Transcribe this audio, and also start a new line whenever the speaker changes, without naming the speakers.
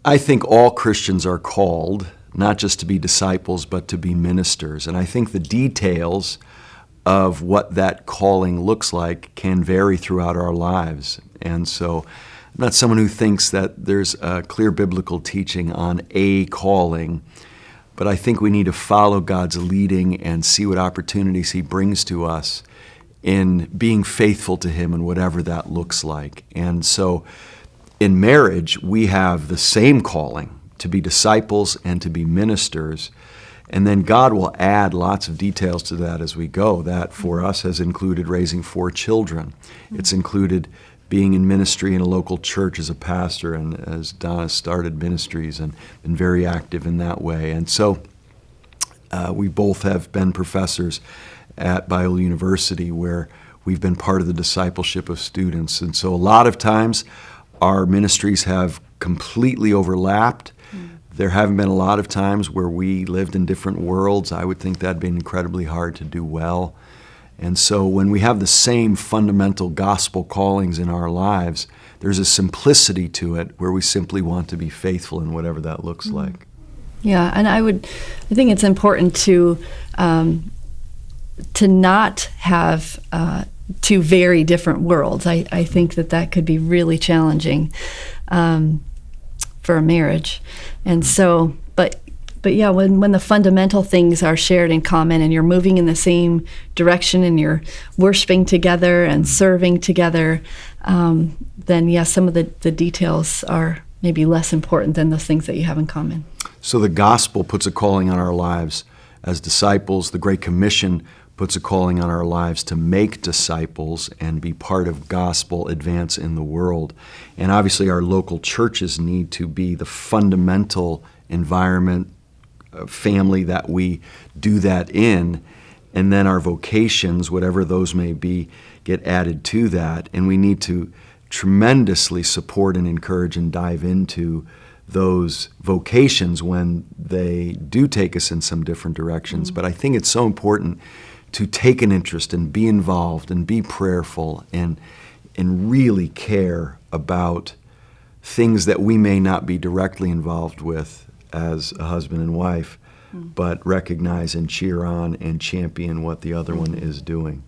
I think all Christians are called not just to be disciples, but to be ministers. And I think the details of what that calling looks like can vary throughout our lives. And so I'm not someone who thinks that there's a clear biblical teaching on a calling, but I think we need to follow God's leading and see what opportunities He brings to us in being faithful to Him and whatever that looks like. And so in marriage, we have the same calling to be disciples and to be ministers. And then God will add lots of details to that as we go. That for us has included raising 4 children. It's included being in ministry in a local church as a pastor, and as Donna started ministries and been very active in that way. And so we both have been professors at Biola University, where we've been part of the discipleship of students. And so a lot of times our ministries have completely overlapped. There haven't been a lot of times where we lived in different worlds. I would think that'd been incredibly hard to do well. And so when we have the same fundamental gospel callings in our lives, there's a simplicity to it where we simply want to be faithful in whatever that looks like.
Yeah, and I think it's important to not have 2 very different worlds. I think that could be really challenging for a marriage. And so, but yeah, when the fundamental things are shared in common and you're moving in the same direction and you're worshiping together and serving together, then yes, some of the details are maybe less important than those things that you have in common.
So the gospel puts a calling on our lives as disciples. The Great Commission puts a calling on our lives to make disciples and be part of gospel advance in the world. And obviously our local churches need to be the fundamental environment, family that we do that in, and then our vocations, whatever those may be, get added to that. And we need to tremendously support and encourage and dive into those vocations when they do take us in some different directions. But I think it's so important to take an interest and be involved and be prayerful and really care about things that we may not be directly involved with as a husband and wife, but recognize and cheer on and champion what the other one is doing.